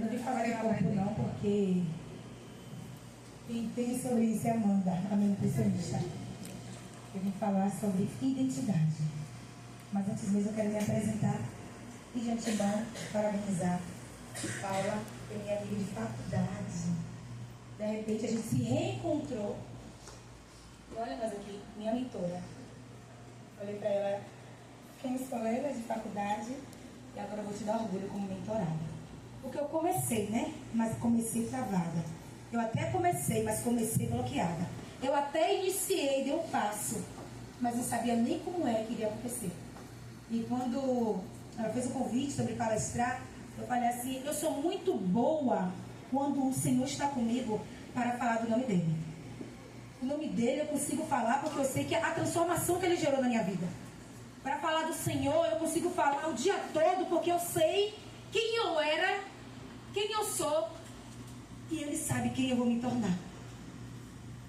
não vim falar de corpo não, porque quem entende sobre isso é a Amanda, a minha nutricionista. Eu vim falar sobre identidade. Mas antes mesmo eu quero me apresentar e de antemão parabenizar Paula, que é minha amiga de faculdade. De repente a gente se reencontrou. E olha nós aqui, minha mentora. Falei pra ela, ficamos colegas de faculdade e agora eu vou te dar orgulho como mentorada. Porque eu comecei, né? Mas comecei travada. Eu até comecei, mas comecei bloqueada. Eu até iniciei, dei um passo, mas não sabia nem como é que iria acontecer. E quando ela fez o convite sobre palestrar, eu falei assim, eu sou muito boa quando o Senhor está comigo para falar do nome dele. O nome dele eu consigo falar porque eu sei que a transformação que ele gerou na minha vida. Para falar do Senhor eu consigo falar o dia todo porque eu sei quem eu era, quem eu sou e ele sabe quem eu vou me tornar.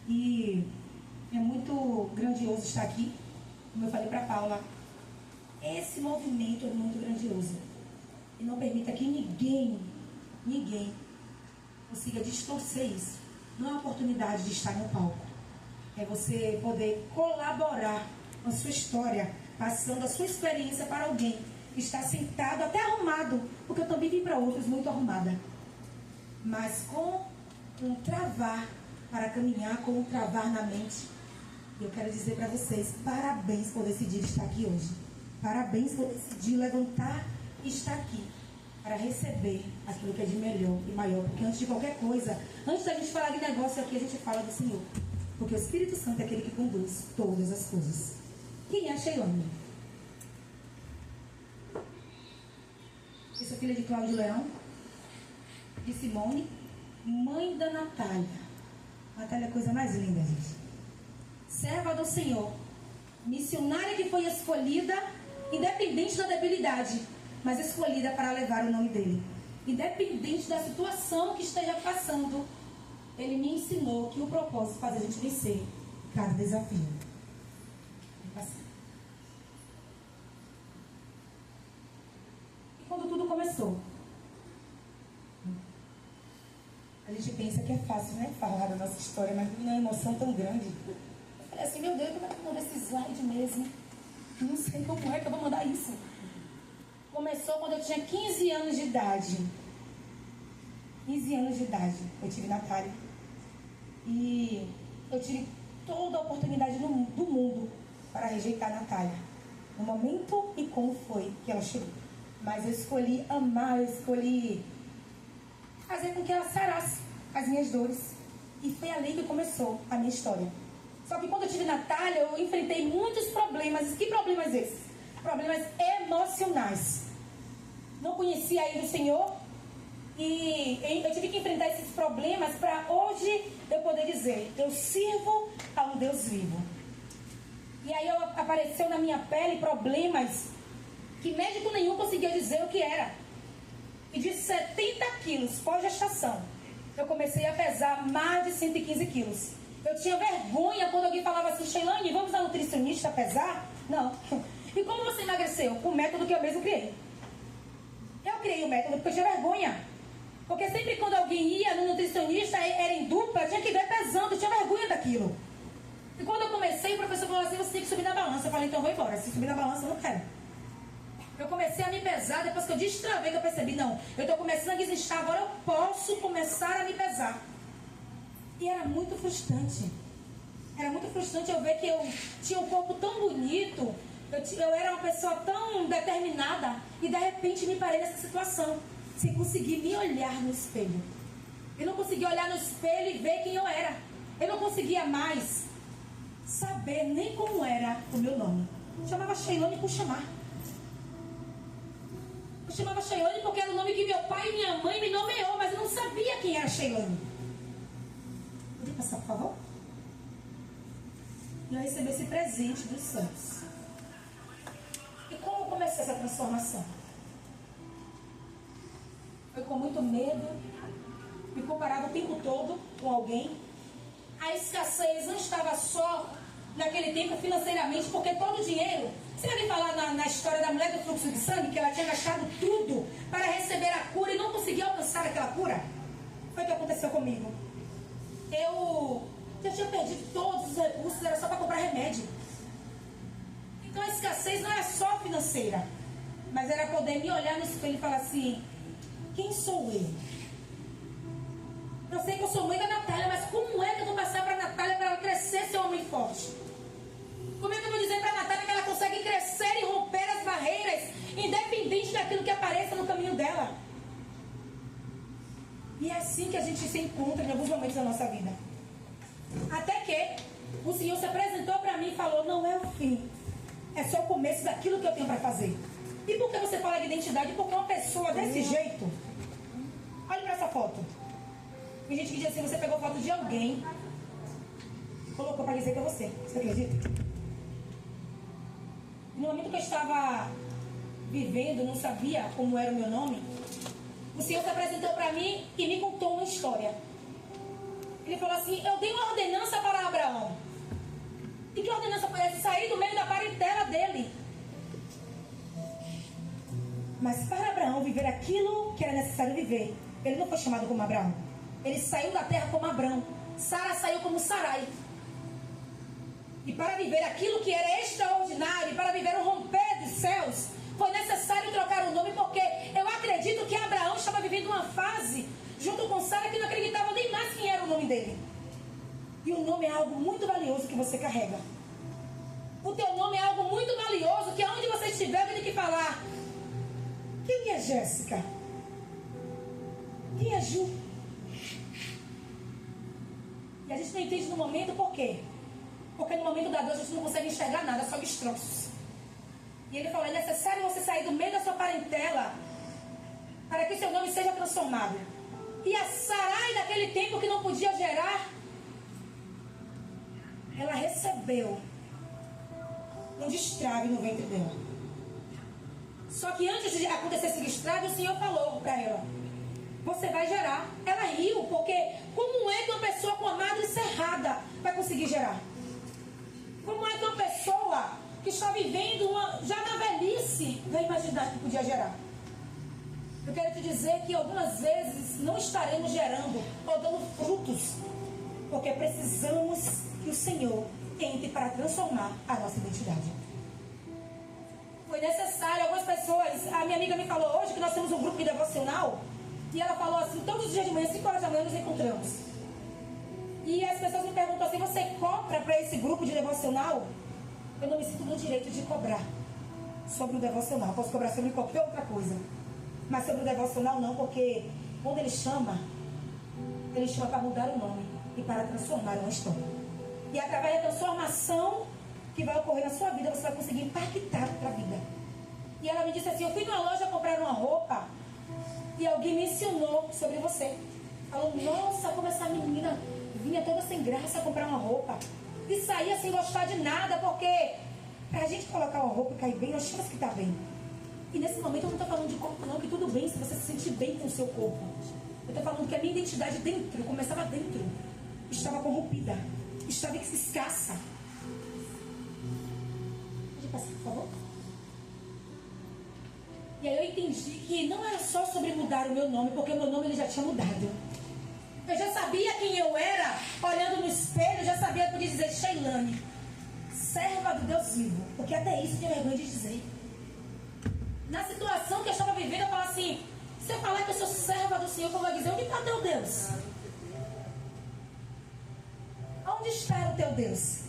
E é muito grandioso estar aqui. Como eu falei para Paula, esse movimento é muito grandioso. E não permita que ninguém consiga distorcer isso. Não é uma oportunidade de estar no palco. É você poder colaborar com a sua história, passando a sua experiência para alguém que está sentado, até arrumado, porque eu também vim para outros muito arrumada. Mas com um travar para caminhar, com um travar na mente. E eu quero dizer para vocês, parabéns por decidir estar aqui hoje. Parabéns por decidir levantar e estar aqui para receber aquilo que é de melhor e maior. Porque antes de qualquer coisa, antes da gente falar de negócio aqui, a gente fala do Senhor. Porque o Espírito Santo é aquele que conduz todas as coisas. Quem é a Sheilane? Eu sou filha de Cláudio Leão, de Simone, mãe da Natália. Natália é a coisa mais linda, gente. Serva do Senhor, missionária que foi escolhida, independente da debilidade, mas escolhida para levar o nome dele. Independente da situação que esteja passando, ele me ensinou que o propósito faz a gente vencer cada desafio. E quando tudo começou, a gente pensa que é fácil, né? Falar da nossa história, mas não é uma emoção tão grande. Eu falei assim, meu Deus, como é que eu vou mandar esse slide mesmo? Eu não sei como é que eu vou mandar isso. Começou quando eu tinha 15 anos de idade. 15 anos de idade, eu tive Natália. E eu tive toda a oportunidade do mundo para rejeitar a Natália. No momento e como foi que ela chegou. Mas eu escolhi amar, eu escolhi fazer com que ela sarasse as minhas dores. E foi ali que começou a minha história. Só que quando eu tive Natália, eu enfrentei muitos problemas. Que problemas esses? Problemas emocionais. Não conhecia ainda o Senhor. E eu tive que enfrentar esses problemas para hoje eu poder dizer, eu sirvo a um Deus vivo. E aí apareceu na minha pele problemas que médico nenhum conseguia dizer o que era. E de 70 quilos pós-gestação, eu comecei a pesar mais de 115 quilos. Eu tinha vergonha quando alguém falava assim, Sheilane, vamos a nutricionista pesar? Não. E como você emagreceu? Com o método que eu mesmo criei. Eu criei o método porque eu tinha vergonha. Porque sempre quando alguém ia no nutricionista, era em dupla, eu tinha que ver pesando, eu tinha vergonha daquilo. E quando eu comecei, o professor falou assim, você tem que subir na balança. Eu falei, então vou embora, se subir na balança eu não quero. Eu comecei a me pesar, depois que eu destravei, que eu percebi, não, eu estou começando a desistir, agora eu posso começar a me pesar. E era muito frustrante. Era muito frustrante eu ver que eu tinha um corpo tão bonito, eu era uma pessoa tão determinada, e de repente me parei nessa situação, sem conseguir me olhar no espelho. Eu não conseguia olhar no espelho e ver quem eu era. Eu não conseguia mais saber nem como era o meu nome. Eu chamava Sheilane por chamar. Eu chamava Sheilane porque era o nome que meu pai e minha mãe me nomeou, mas eu não sabia quem era Sheilane. Pode passar, por favor? E eu recebi esse presente dos santos. E como começou essa transformação? Foi com muito medo, me comparava o tempo todo com alguém. A escassez não estava só naquele tempo financeiramente, porque todo o dinheiro Você vai me falar na história da mulher do fluxo de sangue, que ela tinha gastado tudo para receber a cura e não conseguia alcançar aquela cura? Foi o que aconteceu comigo. Eu já tinha perdido todos os recursos, era só para comprar remédio. Então a escassez não era só financeira, mas era poder me olhar no espelho e falar assim: quem sou eu? Eu sei que eu sou mãe da Natália, mas como é que eu vou passar para a Natália para ela crescer ser um homem forte? Como é que eu vou dizer para a Natália que ela consegue crescer e romper as barreiras, independente daquilo que apareça no caminho dela? E é assim que a gente se encontra em alguns momentos da nossa vida. Até que o Senhor se apresentou para mim e falou: não é o fim, é só o começo daquilo que eu tenho para fazer. E por que você fala de identidade? Porque uma pessoa desse jeito, olha para essa foto. Tem gente que diz assim: você pegou foto de alguém, colocou para dizer que é você. Você acredita? No momento que eu estava vivendo, não sabia como era o meu nome, o Senhor se apresentou para mim e me contou uma história. Ele falou assim: eu dei uma ordenança para Abraão. E que ordenança foi essa? Sair do meio da parentela dele. Mas para Abraão viver aquilo que era necessário viver, ele não foi chamado como Abraão. Ele saiu da terra como Abrão. Sara saiu como Sarai. E para viver aquilo que era extraordinário, para viver o romper dos céus, foi necessário trocar o nome, porque eu acredito que Abraão estava vivendo uma fase, junto com Sara, que não acreditava nem mais quem era o nome dele. E o nome é algo muito valioso que você carrega. O teu nome é algo muito valioso, que aonde você estiver, tem que falar: quem é Jéssica? Quem é Ju? E a gente não entende no momento por quê? Porque no momento da dor a gente não consegue enxergar nada, só destroços. E ele falou: é necessário você sair do meio da sua parentela para que seu nome seja transformado. E a Sarai daquele tempo que não podia gerar, ela recebeu um destrave no ventre dela. Só que antes de acontecer esse destrave, o Senhor falou para ela: você vai gerar. Ela riu, porque como é que uma pessoa com a madre cerrada vai conseguir gerar? Como é que uma pessoa que está vivendo já na velhice vai imaginar que podia gerar? Eu quero te dizer que algumas vezes não estaremos gerando ou dando frutos, porque precisamos que o Senhor entre para transformar a nossa identidade. Foi necessário. Algumas pessoas, a minha amiga me falou hoje que nós temos um grupo de devocional, e ela falou assim: todos os dias de manhã, 5 horas da manhã, nos encontramos. E as pessoas me perguntam assim: você cobra para esse grupo de devocional? Eu não me sinto no direito de cobrar sobre o devocional. Posso cobrar sobre qualquer outra coisa, mas sobre o devocional não, porque quando ele chama para mudar o nome e para transformar uma história. E através da transformação que vai ocorrer na sua vida, você vai conseguir impactar outra vida. E ela me disse assim: eu fui numa loja comprar uma roupa e alguém me ensinou sobre você. Falou: nossa, como essa menina vinha toda sem graça comprar uma roupa e saía sem gostar de nada, porque pra gente colocar uma roupa e cair bem, nós temos que estar bem. E nesse momento eu não estou falando de corpo não, que tudo bem se você se sentir bem com o seu corpo. Eu estou falando que a minha identidade dentro, começava dentro, estava corrompida, estava escassa. Pode passar, por favor? E aí eu entendi que não era só sobre mudar o meu nome, porque o meu nome ele já tinha mudado. Eu já sabia quem eu era, olhando no espelho, eu já sabia, podia dizer Sheilane, serva do Deus vivo, porque até isso eu tinha vergonha de dizer. Na situação que eu estava vivendo, eu falava assim: se eu falar que eu sou serva do Senhor, como eu vou dizer, onde está teu Deus? Onde está o teu Deus?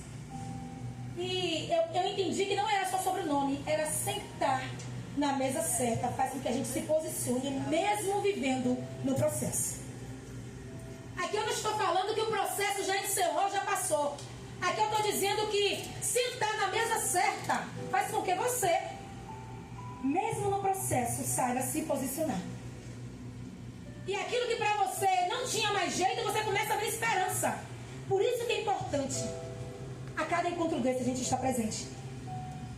E eu entendi que não era só sobre o nome, era sentar na mesa certa, faz com que a gente se posicione, mesmo vivendo no processo. Aqui eu não estou falando que o processo já encerrou, já passou. Aqui eu estou dizendo que sentar na mesa certa faz com que você, mesmo no processo, saiba se posicionar. E aquilo que para você não tinha mais jeito, você começa a ver esperança. Por isso que é importante a cada encontro desse a gente estar presente.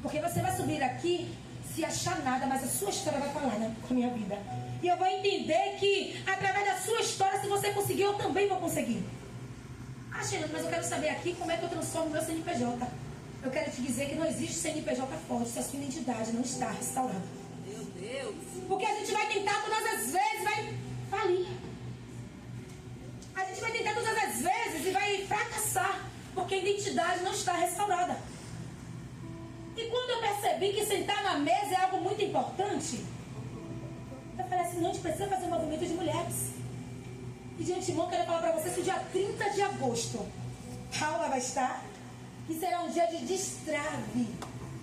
Porque você vai subir aqui se achar nada, mas a sua história vai falar, né, com a minha vida. E eu vou entender que através da sua história, se você conseguir, eu também vou conseguir. Ah, Sheila, mas eu quero saber aqui como é que eu transformo o meu CNPJ. Eu Eu quero te dizer que não existe CNPJ forte se a sua identidade não está restaurada. Meu Deus! Porque a gente vai tentar todas as vezes, vai falir. A gente vai tentar todas as vezes e vai fracassar, porque a identidade não está restaurada. E quando eu percebi que sentar na mesa é algo muito importante, eu falei assim, não, a gente precisa fazer um movimento de mulheres. E de antemão, eu quero falar para vocês que dia 30 de agosto, Paula vai estar, e será um dia de destrave,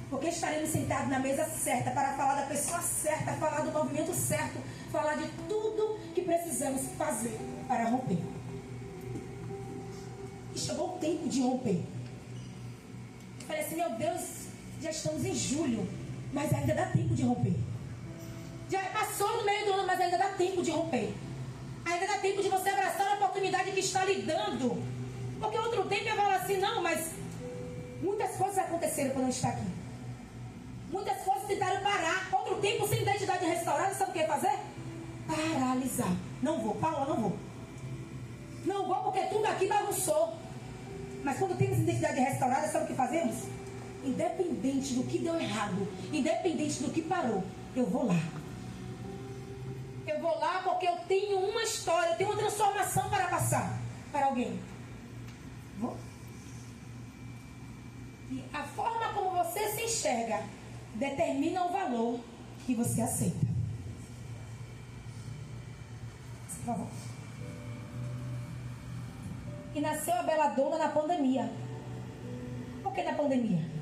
porque estaremos sentados na mesa certa, para falar da pessoa certa, falar do movimento certo, falar de tudo que precisamos fazer para romper. E chegou o tempo de romper. Eu falei assim, meu Deus, já estamos em julho, mas ainda dá tempo de romper. Já passou no meio do ano, mas ainda dá tempo de romper. Ainda dá tempo de você abraçar a oportunidade que está lhe dando. Porque outro tempo eu falo assim, não, mas muitas coisas aconteceram quando eu estou aqui. Muitas coisas tentaram parar. Outro tempo, sem identidade restaurada, sabe o que fazer? Paralisar. Não vou, Paula, não vou. Não vou porque tudo aqui bagunçou. Mas quando temos identidade restaurada, sabe o que fazemos? Independente do que deu errado, independente do que parou, eu vou lá. Eu vou lá porque eu tenho uma história, eu tenho uma transformação para passar para alguém. Vou. E a forma como você se enxerga determina o valor que você aceita. Por favor. E nasceu a Beladona na pandemia. Por que na pandemia?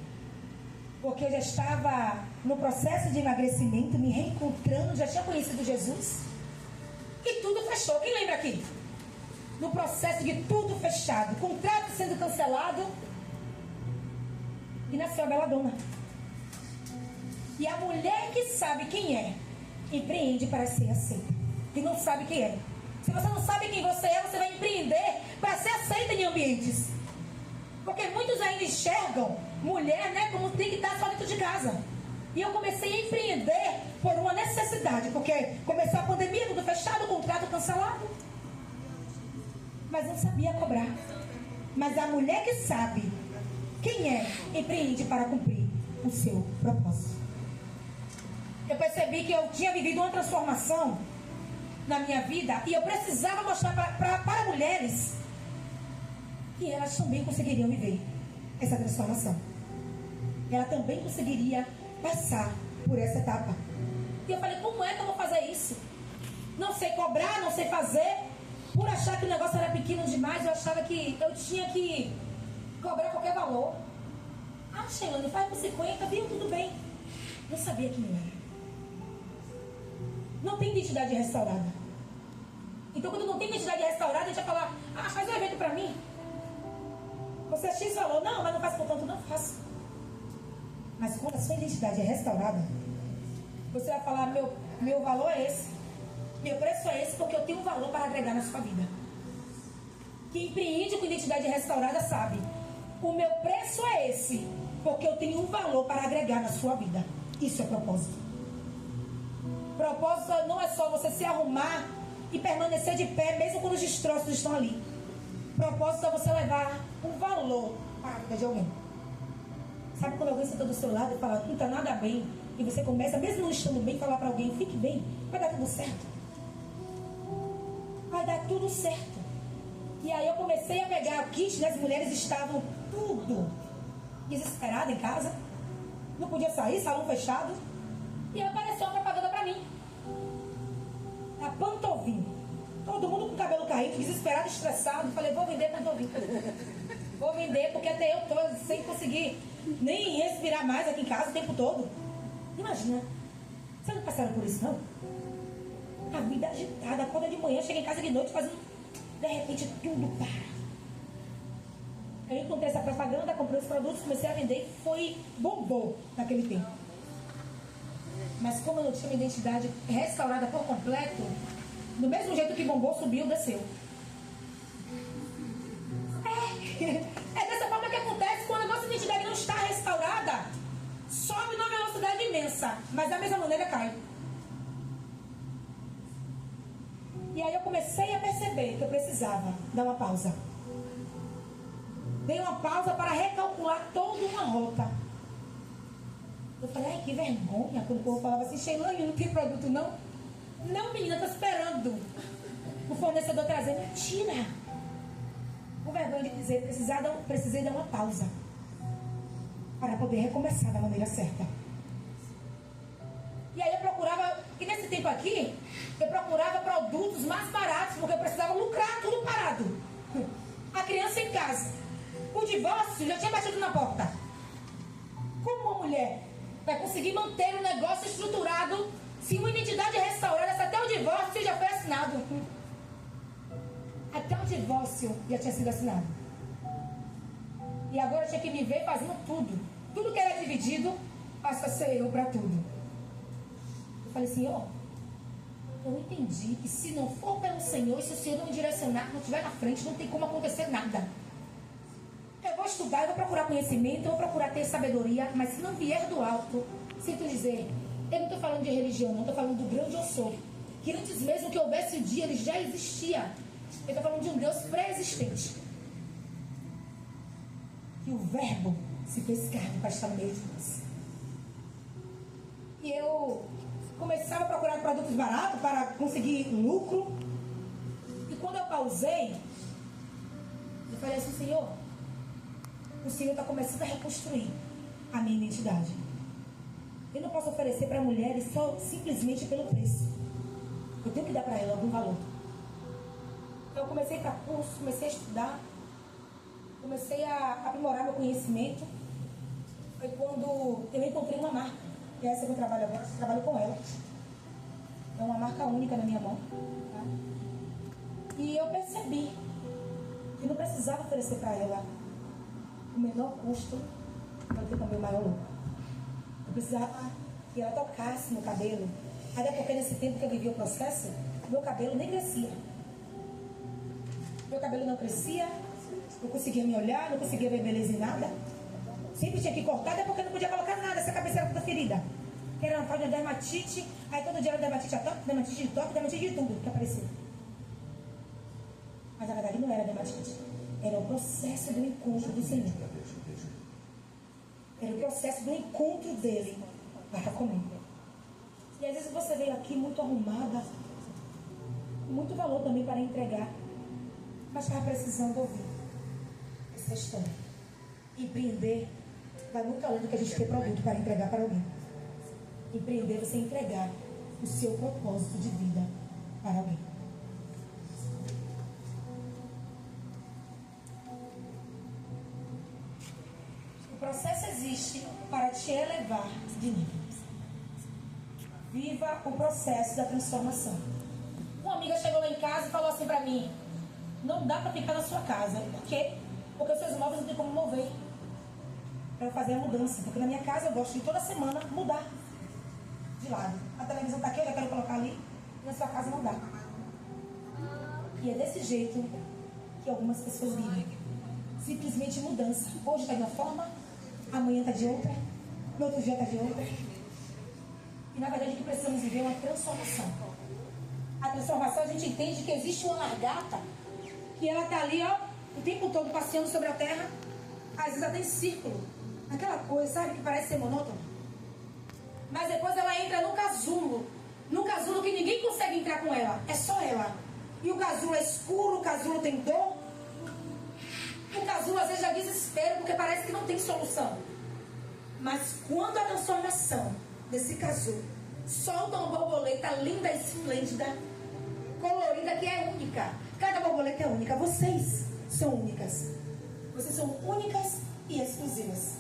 Porque eu já estava no processo de emagrecimento, me reencontrando, já tinha conhecido Jesus. E tudo fechou. Quem lembra aqui? No processo de tudo fechado, contrato sendo cancelado. E nasceu a Beladona. E a mulher que sabe quem é, empreende para ser aceita. E não sabe quem é. Se você não sabe quem você é, você vai empreender para ser aceita em ambientes. Porque muitos ainda enxergam mulher, né, como tem que estar só dentro de casa. E eu comecei a empreender por uma necessidade, porque começou a pandemia, tudo fechado, o contrato cancelado. Mas não sabia cobrar. Mas a mulher que sabe quem é, empreende para cumprir o seu propósito. Eu percebi que eu tinha vivido uma transformação na minha vida e eu precisava mostrar para mulheres que elas também conseguiriam viver essa transformação. Ela também conseguiria passar por essa etapa. E eu falei, como é que eu vou fazer isso? Não sei cobrar, não sei fazer. Por achar que o negócio era pequeno demais, eu achava que eu tinha que cobrar qualquer valor. Ah, Sheilane, faz por 50, viu? Tudo bem. Não sabia quem eu era. Não tem identidade restaurada. Então, quando não tem identidade restaurada, a gente vai falar, ah, faz um evento pra mim. Você X falou, não, mas não faz por tanto, não faço. Mas quando a sua identidade é restaurada, você vai falar, meu valor é esse. Meu preço é esse porque eu tenho um valor para agregar na sua vida. Quem empreende com identidade restaurada sabe, o meu preço é esse porque eu tenho um valor para agregar na sua vida. Isso é propósito. Propósito não é só você se arrumar e permanecer de pé, mesmo quando os destroços estão ali. Propósito é você levar um valor para a vida de alguém. Sabe quando alguém senta do seu lado e fala, não está nada bem, e você começa, mesmo não estando bem, falar para alguém, fique bem, vai dar tudo certo. Vai dar tudo certo. E aí eu comecei a pegar o kit, né? As mulheres estavam tudo desesperadas em casa, não podia sair, salão fechado, e apareceu uma propaganda para mim. A Pantovin. Todo mundo com o cabelo caído, desesperado, estressado. Falei, vou vender Pantovin. Vou vender, porque até eu estou sem conseguir nem respirar mais aqui em casa o tempo todo. Imagina. Vocês não passaram por isso, não? A vida agitada, acorda de manhã, chega em casa de noite, fazendo... De repente, tudo para. Aí eu encontrei essa propaganda, comprei os produtos, comecei a vender e foi... bombou naquele tempo. Mas como eu não tinha uma identidade restaurada por completo, do mesmo jeito que bombou, subiu, desceu. É dessa forma que acontece quando a nossa identidade não está restaurada. Sobe numa velocidade imensa, mas da mesma maneira cai. E aí eu comecei a perceber que eu precisava dar uma pausa. Dei uma pausa para recalcular toda uma rota. Eu falei, ai, que vergonha. Quando o povo falava assim, Sheilane, não tem produto não? Não, menina, tô esperando o fornecedor trazer. Mentira. Com vergonha de dizer, precisei dar uma pausa para poder recomeçar da maneira certa. E aí eu procurava, e nesse tempo aqui, eu procurava produtos mais baratos, porque eu precisava lucrar tudo parado. A criança em casa. O divórcio já tinha batido na porta. Como uma mulher vai conseguir manter um negócio estruturado se uma identidade é restaurada, se até o divórcio já foi assinado? Até o divórcio já tinha sido assinado. E agora eu tinha que me ver fazendo tudo. Tudo que era dividido, passa a ser eu para tudo. Eu falei, Senhor, eu entendi que se não for pelo Senhor, e se o Senhor não me direcionar, não estiver na frente, não tem como acontecer nada. Eu vou estudar, eu vou procurar conhecimento, eu vou procurar ter sabedoria, mas se não vier do alto, sinto dizer, eu não estou falando de religião, não, estou falando do grande eu sou. Que antes mesmo que houvesse o dia, ele já existia. Eu estou falando de um Deus pré-existente. Que o verbo se fez carne para estar no meio de nós. E eu começava a procurar produtos baratos para conseguir lucro. E quando eu pausei, eu falei assim, Senhor, o Senhor está começando a reconstruir a minha identidade. Eu não posso oferecer para mulheres só simplesmente pelo preço. Eu tenho que dar para ela algum valor. Então eu comecei a ir para curso, comecei a estudar, comecei a aprimorar meu conhecimento. Foi quando eu encontrei uma marca, que é essa que eu trabalho agora, eu trabalho com ela. É uma marca única na minha mão. Tá? E eu percebi que não precisava oferecer para ela o menor custo para ter também o maior lucro. Eu precisava que ela tocasse no cabelo. Até porque nesse tempo que eu vivi o processo, meu cabelo nem crescia. Meu cabelo não crescia, não conseguia me olhar, não conseguia ver beleza em nada. Sempre tinha que cortar, até porque não podia colocar nada, essa cabeça era toda ferida. Que era uma falta de dermatite, aí todo dia era dermatite a toque, dermatite de toque, dermatite de tudo que aparecia. Mas na verdade não era dermatite. Era o processo do encontro do Senhor. Era o processo do encontro dele para comigo. E às vezes você veio aqui muito arrumada, com muito valor também para entregar, mas estava precisando ouvir essa história. Empreender vai muito além do que a gente ter produto para entregar para alguém. Empreender é você entregar o seu propósito de vida para alguém. O processo existe para te elevar de nível. Viva o processo da transformação. Uma amiga chegou lá em casa e falou assim para mim, não dá para ficar na sua casa. Por quê? Porque os seus móveis não tem como mover para fazer a mudança. Porque na minha casa eu gosto de toda semana mudar de lado. A televisão está aqui, eu já quero colocar ali. E na sua casa não dá. E é desse jeito que algumas pessoas vivem. Simplesmente mudança. Hoje está de uma forma, amanhã está de outra, no outro dia está de outra. E na verdade o que precisamos viver é uma transformação. A transformação a gente entende que existe uma largata, que ela está ali, ó, o tempo todo passeando sobre a terra, às vezes até em círculo. Aquela coisa, sabe, que parece ser monótona. Mas depois ela entra no casulo. No casulo que ninguém consegue entrar com ela. É só ela. E o casulo é escuro, o casulo tem dor. O casulo às vezes já desespera, porque parece que não tem solução. Mas quando a transformação desse casulo solta uma borboleta linda e esplêndida, colorida, que é única. Cada borboleta é única. Vocês são únicas. Vocês são únicas e exclusivas.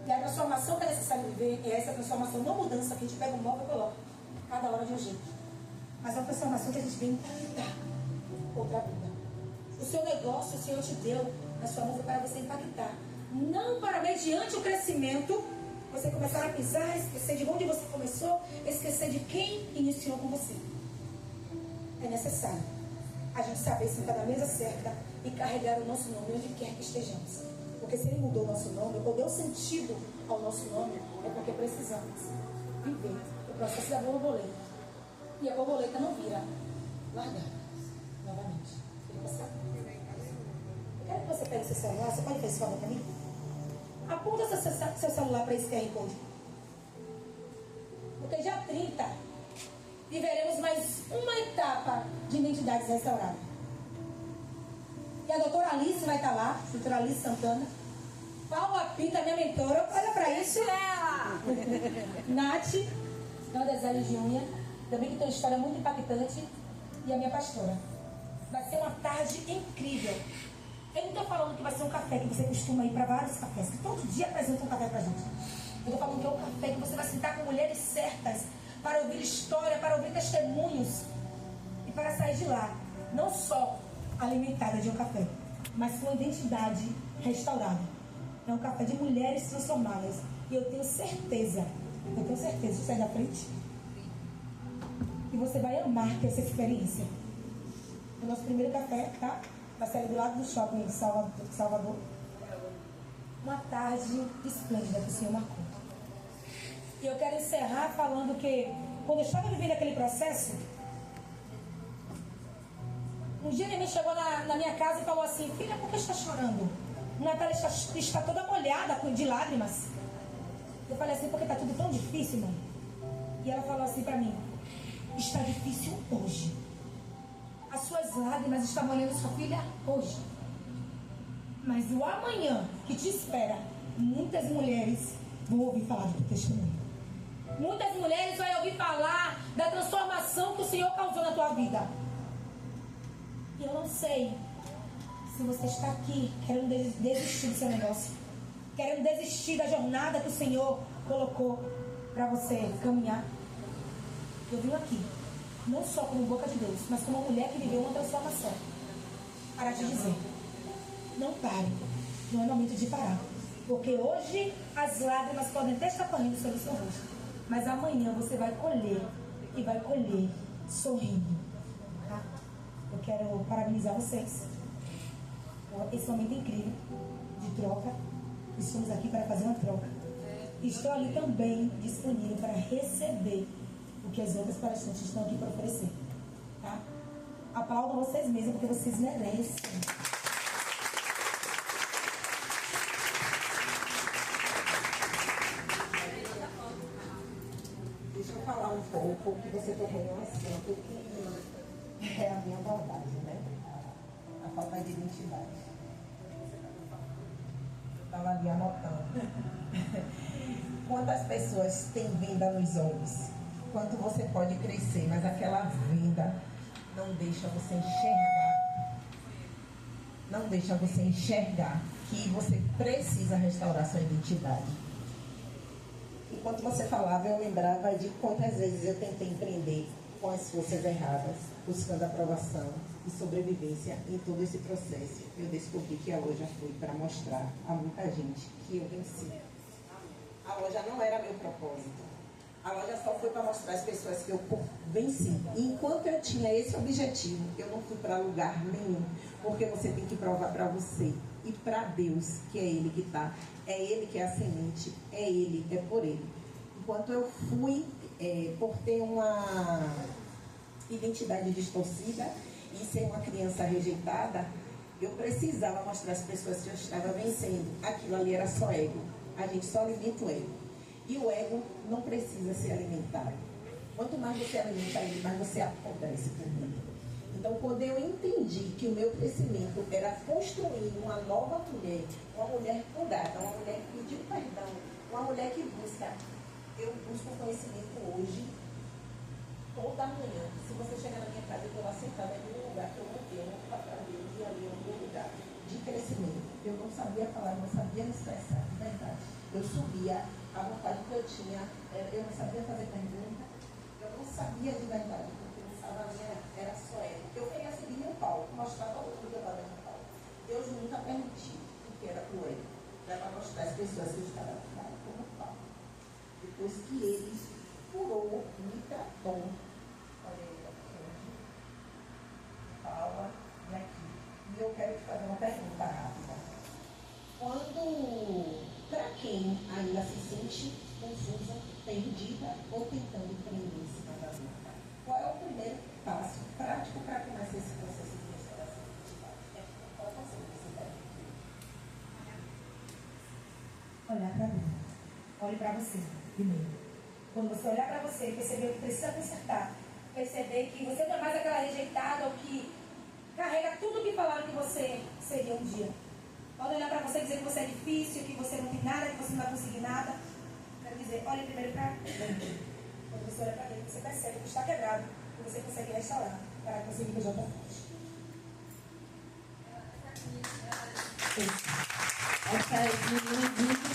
E a transformação que é necessário viver é essa transformação, não mudança, que a gente pega um móvel e coloca cada hora de um jeito. Mas é uma transformação que a gente vem impactar outra vida. O seu negócio, o Senhor te deu na sua mão para você impactar. Não para, mediante o crescimento, você começar a pisar, esquecer de onde você começou, esquecer de quem iniciou com você. É necessário a gente saber sentar na mesa certa e carregar o nosso nome onde quer que estejamos. Porque se Ele mudou o nosso nome, ou deu sentido ao nosso nome, é porque precisamos viver o processo da borboleta. E a borboleta não vira largada novamente. Ele passar. quero que você pegue seu celular. Você pode fazer esse favor para mim? Aponta seu celular para esse QR Code. Porque dia 30 viveremos mais uma etapa de identidades restauradas. E a doutora Alice vai estar lá, doutora Alice Santana. Paula Pinta, minha mentora, olha para isso. Nath, uma designer de unha, também que tem uma história muito impactante. E a minha pastora. Vai ser uma tarde incrível. Eu não estou falando que vai ser um café que você costuma ir para vários cafés, que todo dia apresenta um café para a gente. Eu estou falando que é um café que você vai sentar com mulheres certas para ouvir história, para ouvir testemunhos e para sair de lá, não só alimentada de um café, mas com uma identidade restaurada. É um café de mulheres transformadas. E eu tenho certeza de sair da frente. E você vai amar ter essa experiência. O nosso primeiro café, tá? Vai sair do lado do shopping de Salvador. Uma tarde esplêndida que o Senhor marcou. E eu quero encerrar falando que, quando eu estava vivendo aquele processo, um dia minha mãe chegou na minha casa e falou assim: filha, por que está chorando? Natália está toda molhada de lágrimas. Eu falei assim: porque está tudo tão difícil, mãe. E ela falou assim para mim: está difícil hoje. As suas lágrimas estão molhando sua filha hoje. Mas o amanhã que te espera, muitas mulheres vão ouvir falar do teu testemunho. Muitas mulheres vão ouvir falar da transformação que o Senhor causou na tua vida. E eu não sei se você está aqui querendo desistir do seu negócio, querendo desistir da jornada que o Senhor colocou para você caminhar. Eu vim aqui, não só como boca de Deus, mas como uma mulher que viveu uma transformação, para te dizer: não pare, não é momento de parar. Porque hoje as lágrimas podem até estar correndo sobre o seu rosto, mas amanhã você vai colher, e vai colher sorrindo. Tá? Eu quero parabenizar vocês por esse momento incrível de troca. Estamos aqui para fazer uma troca. Estou ali também disponível para receber o que as outras palestrantes estão aqui para oferecer. Tá? Aplaudam vocês mesmos, porque vocês merecem. Deixa eu falar um pouco, que você tocou em um assunto que é a minha abordagem, né? A falta de identidade. Eu estava ali anotando. Quantas pessoas têm venda nos olhos? Quanto você pode crescer, mas aquela venda não deixa você enxergar. Não deixa você enxergar que você precisa restaurar sua identidade. Enquanto você falava, eu lembrava de quantas vezes eu tentei empreender com as forças erradas, buscando aprovação e sobrevivência em todo esse processo. Eu descobri que a loja foi para mostrar a muita gente que eu venci. A loja não era meu propósito. A loja só foi para mostrar as pessoas que eu venci. E enquanto eu tinha esse objetivo, eu não fui para lugar nenhum. Porque você tem que provar para você e para Deus que é Ele que está. É Ele que é a semente. É Ele, é por Ele. Enquanto eu fui por ter uma identidade distorcida e ser uma criança rejeitada, eu precisava mostrar às pessoas que eu estava vencendo. Aquilo ali era só ego. A gente só alimenta o ego. E o ego não precisa ser alimentado. Quanto mais você alimenta ele, mais você apodrece por dentro. Então, quando eu entendi que o meu crescimento era construir uma nova mulher, uma mulher curada, uma mulher que pediu perdão, uma mulher que busca, eu busco conhecimento hoje, toda manhã. Se você chegar na minha casa, eu estou lá sentada em um lugar que eu montei, eu monto para Deus, e ali é o meu lugar de crescimento. Eu não sabia falar, não sabia me expressar, de verdade. Eu subia, a vontade que eu tinha, eu não sabia fazer pergunta, eu não sabia de verdade, porque eu pensava era só ela. Eu queria subir no palco, mostrar todo mundo que eu estava no palco. Deus nunca permitiu, porque era pro ego, era para mostrar as pessoas que eu estava no palco. Depois que ele curou, me tratou, olha ele aqui hoje, fala, e aqui. E eu quero te fazer uma pergunta rápida. Para quem ainda se sente confusa, perdida ou tentando prender em cima da vida, qual é o primeiro passo prático para começar esse processo de restauração identitária? Qual é o conselho que você deve? olhar para dentro. Olhe para você primeiro. Quando você olhar para você e perceber que precisa consertar, perceber que você não é mais aquela rejeitada ou que carrega tudo que falaram que você seria um dia. Pode olhar para você e dizer que você é difícil, que você não tem nada, que você não vai conseguir nada. Quero dizer, olhe primeiro para dentro. Quando você olha para dentro, você percebe que está quebrado, que você consegue restaurar, para que você viva de outra forma. Essa menina disse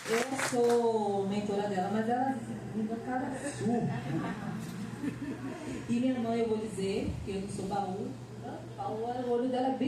que eu sou mentora dela, mas ela me dá cada surra. E minha mãe, eu vou dizer, que eu não sou baú, o olho dela é bem